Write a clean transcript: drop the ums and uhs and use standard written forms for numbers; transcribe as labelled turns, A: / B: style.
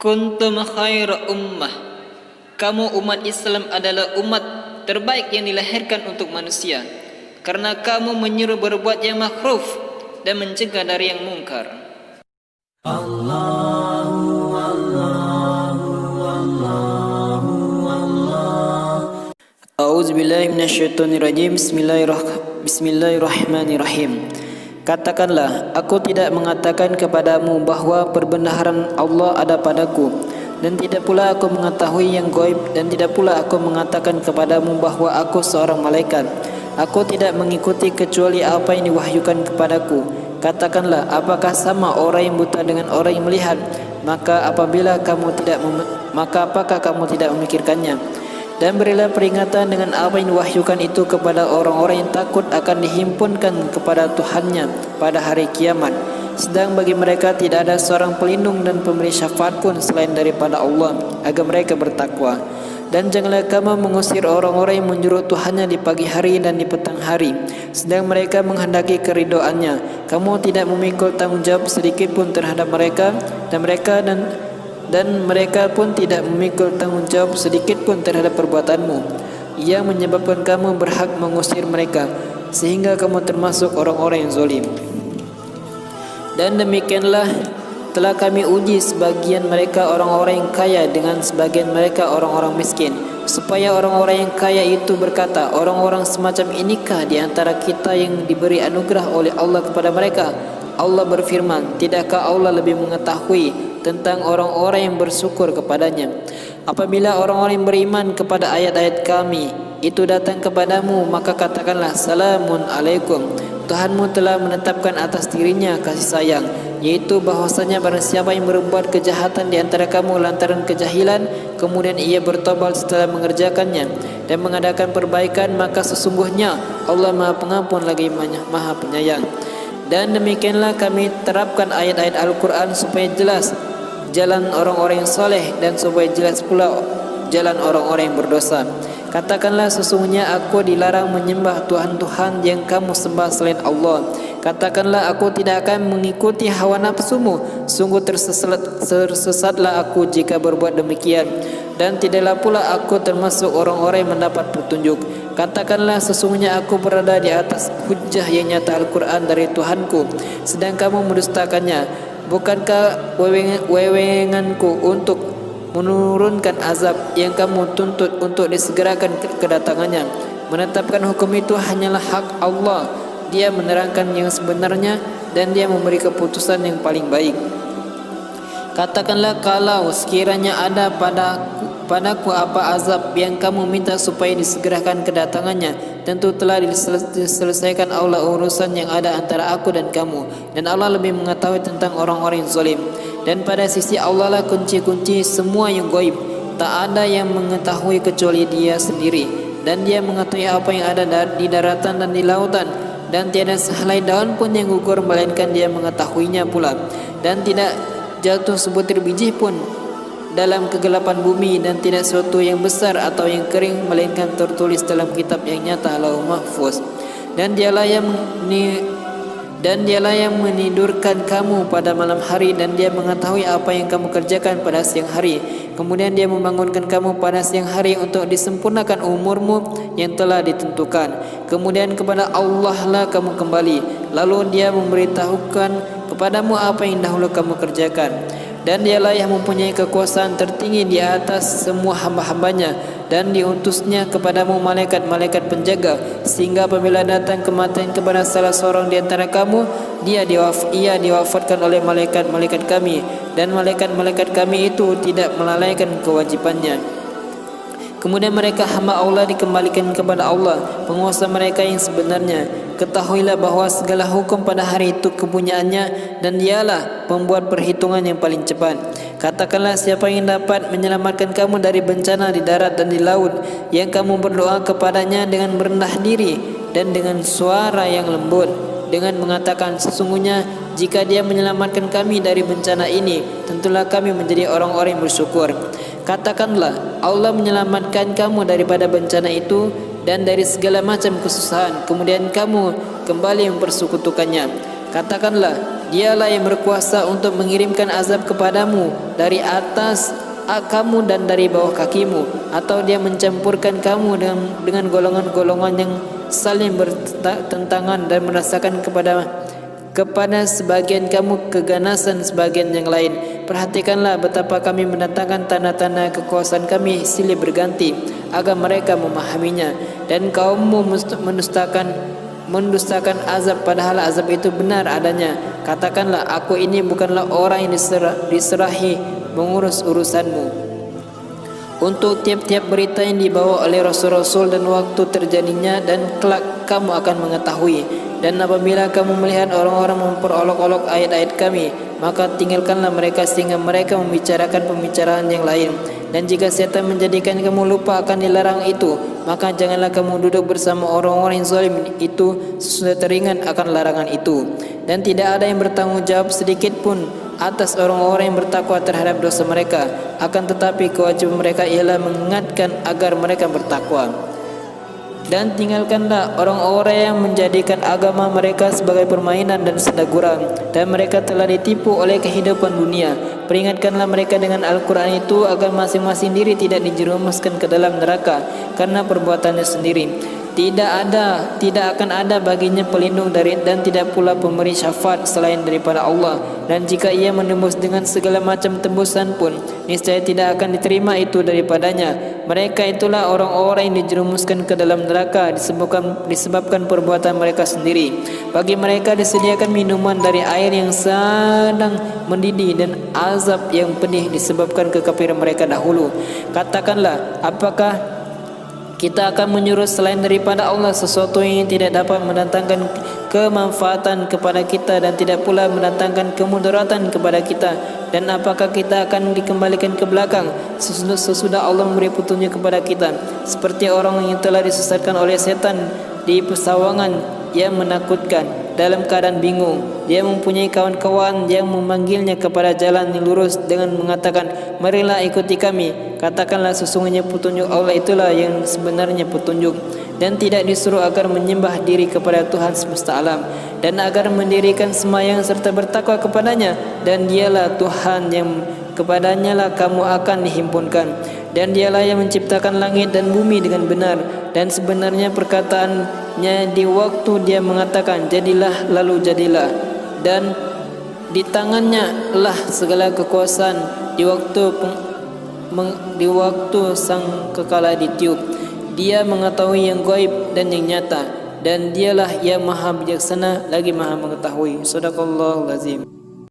A: Kuntum khaira ummah. Kamu umat Islam adalah umat terbaik yang dilahirkan untuk manusia, karena kamu menyuruh berbuat yang makruf dan mencegah dari yang mungkar. A'udzubillahi minasyaitonirrajim. Bismillahirrahmanirrahim. Katakanlah, aku tidak mengatakan kepadamu bahawa perbenaran Allah ada padaku, dan tidak pula aku mengetahui yang gaib, dan tidak pula aku mengatakan kepadamu bahawa aku seorang malaikat. Aku tidak mengikuti kecuali apa yang diwahyukan kepadaku. Katakanlah, apakah sama orang yang buta dengan orang yang melihat? Maka apakah kamu tidak memikirkannya? Dan berilah peringatan dengan apa yang diwahyukan itu kepada orang-orang yang takut akan dihimpunkan kepada Tuhannya pada hari kiamat. Sedang bagi mereka tidak ada seorang pelindung dan pemberi syafaat pun selain daripada Allah, agar mereka bertakwa. Dan janganlah kamu mengusir orang-orang yang menjuru Tuhannya di pagi hari dan di petang hari, sedang mereka menghendaki keridhoannya. Kamu tidak memikul tanggungjawab sedikit pun terhadap mereka, dan mereka pun tidak memikul tanggungjawab sedikit pun terhadap perbuatanmu, yang menyebabkan kamu berhak mengusir mereka, sehingga kamu termasuk orang-orang yang zalim. Dan demikianlah telah kami uji sebagian mereka orang-orang yang kaya dengan sebagian mereka orang-orang miskin, supaya orang-orang yang kaya itu berkata, orang-orang semacam inikah di antara kita yang diberi anugerah oleh Allah kepada mereka? Allah berfirman, tidakkah Allah lebih mengetahui tentang orang-orang yang bersyukur kepadanya? Apabila orang-orang yang beriman kepada ayat-ayat kami itu datang kepadamu, maka katakanlah, salamun alaikum. Tuhanmu telah menetapkan atas dirinya kasih sayang, yaitu bahwasanya barang siapa yang berbuat kejahatan di antara kamu lantaran kejahilan, kemudian ia bertobat setelah mengerjakannya dan mengadakan perbaikan, maka sesungguhnya Allah Maha Pengampun lagi Maha Penyayang. Dan demikianlah kami terapkan ayat-ayat Al-Quran supaya jelas jalan orang-orang yang soleh, dan supaya jelas pula jalan orang-orang yang berdosa. Katakanlah, sesungguhnya aku dilarang menyembah Tuhan-Tuhan yang kamu sembah selain Allah. Katakanlah, aku tidak akan mengikuti hawa nafsumu. Sungguh tersesatlah aku jika berbuat demikian, dan tidaklah pula aku termasuk orang-orang yang mendapat petunjuk. Katakanlah, sesungguhnya aku berada di atas hujjah yang nyata Al-Quran dari Tuhanku, sedang kamu mendustakannya. Bukankah wewenganku untuk menurunkan azab yang kamu tuntut untuk disegerakan kedatangannya? Menetapkan hukum itu hanyalah hak Allah. Dia menerangkan yang sebenarnya, dan Dia memberi keputusan yang paling baik. Katakanlah, kalau sekiranya ada padaku apa azab yang kamu minta supaya disegerakan kedatangannya, tentu telah diselesaikan Allah urusan yang ada antara aku dan kamu, dan Allah lebih mengetahui tentang orang-orang yang zalim. Dan pada sisi Allah lah kunci-kunci semua yang gaib. Tak ada yang mengetahui kecuali Dia sendiri, dan Dia mengetahui apa yang ada di daratan dan di lautan, dan tiada sehelai daun pun yang gugur melainkan Dia mengetahuinya pula, dan tidak jatuh sebutir biji pun dalam kegelapan bumi, dan tidak sesuatu yang besar atau yang kering melainkan tertulis dalam kitab yang nyata, Lauh Mahfuz. Dan dialah yang menidurkan kamu pada malam hari, dan Dia mengetahui apa yang kamu kerjakan pada siang hari. Kemudian Dia membangunkan kamu pada siang hari untuk disempurnakan umurmu yang telah ditentukan. Kemudian kepada Allah lah kamu kembali, lalu Dia memberitahukan kepadamu apa yang dahulu kamu kerjakan. Dan Dialah yang mempunyai kekuasaan tertinggi di atas semua hamba-hambanya, dan diutusnya kepadamu malaikat-malaikat penjaga, sehingga apabila datang kematian kepada salah seorang di antara kamu, ia diwafatkan oleh malaikat-malaikat kami, dan malaikat-malaikat kami itu tidak melalaikan kewajibannya. Kemudian mereka hamba Allah dikembalikan kepada Allah, penguasa mereka yang sebenarnya. Ketahuilah bahawa segala hukum pada hari itu kepunyaannya, dan Dialah pembuat perhitungan yang paling cepat. Katakanlah, siapa yang dapat menyelamatkan kamu dari bencana di darat dan di laut, yang kamu berdoa kepadanya dengan merendah diri dan dengan suara yang lembut, dengan mengatakan, sesungguhnya jika Dia menyelamatkan kami dari bencana ini, tentulah kami menjadi orang-orang yang bersyukur. Katakanlah, Allah menyelamatkan kamu daripada bencana itu dan dari segala macam kesusahan, kemudian kamu kembali mempersekutukannya. Katakanlah, dialah yang berkuasa untuk mengirimkan azab kepadamu dari atas kamu dan dari bawah kakimu, atau dia mencampurkan kamu dengan golongan-golongan yang saling bertentangan dan merasakan kepada sebagian kamu keganasan sebagian yang lain. Perhatikanlah betapa kami mendatangkan tanda-tanda kekuasaan kami silih berganti agar mereka memahaminya, dan kaummu mendustakan azab padahal azab itu benar adanya. Katakanlah, aku ini bukanlah orang yang diserahi mengurus urusanmu. Untuk tiap-tiap berita yang dibawa oleh Rasul-Rasul dan waktu terjadinya, dan kelak kamu akan mengetahui. Dan apabila kamu melihat orang-orang memperolok-olok ayat-ayat kami, maka tinggalkanlah mereka sehingga mereka membicarakan pembicaraan yang lain. Dan jika setan menjadikan kamu lupa akan dilarang itu, maka janganlah kamu duduk bersama orang-orang yang zalim itu sesudah teringat akan larangan itu. Dan tidak ada yang bertanggung jawab sedikit pun atas orang-orang yang bertakwa terhadap dosa mereka, akan tetapi kewajiban mereka ialah mengingatkan agar mereka bertakwa. Dan tinggalkanlah orang-orang yang menjadikan agama mereka sebagai permainan dan senda gurau, dan mereka telah ditipu oleh kehidupan dunia. Peringatkanlah mereka dengan Al-Quran itu agar masing-masing diri tidak dijerumuskan ke dalam neraka karena perbuatannya sendiri. Tidak akan ada baginya pelindung dari dan tidak pula pemberi syafaat selain daripada Allah. Dan jika ia menembus dengan segala macam tembusan pun, niscaya tidak akan diterima itu daripadanya. Mereka itulah orang-orang yang dijerumuskan ke dalam neraka disebabkan perbuatan mereka sendiri. Bagi mereka disediakan minuman dari air yang sedang mendidih dan azab yang pedih disebabkan kekafiran mereka dahulu. Katakanlah, apakah kita akan menyuruh selain daripada Allah sesuatu yang tidak dapat mendatangkan kemanfaatan kepada kita dan tidak pula mendatangkan kemudaratan kepada kita? Dan apakah kita akan dikembalikan ke belakang sesudah Allah memberi petunjuk kepada kita, seperti orang yang telah disesatkan oleh setan di pesawangan yang menakutkan dalam keadaan bingung? Dia mempunyai kawan-kawan yang memanggilnya kepada jalan yang lurus dengan mengatakan, marilah ikuti kami. Katakanlah, sesungguhnya petunjuk Allah itulah yang sebenarnya petunjuk, dan tidak disuruh agar menyembah diri kepada Tuhan semesta alam, dan agar mendirikan sembahyang serta bertakwa kepadanya, dan dialah Tuhan yang kepadanya lah kamu akan dihimpunkan. Dan dialah yang menciptakan langit dan bumi dengan benar, dan sebenarnya perkataannya di waktu dia mengatakan jadilah lalu jadilah. Dan di tangannya lah segala kekuasaan di waktu sang kekala ditiup. Dia mengetahui yang gaib dan yang nyata, dan dialah yang maha bijaksana lagi maha mengetahui. Shadaqallahul azim.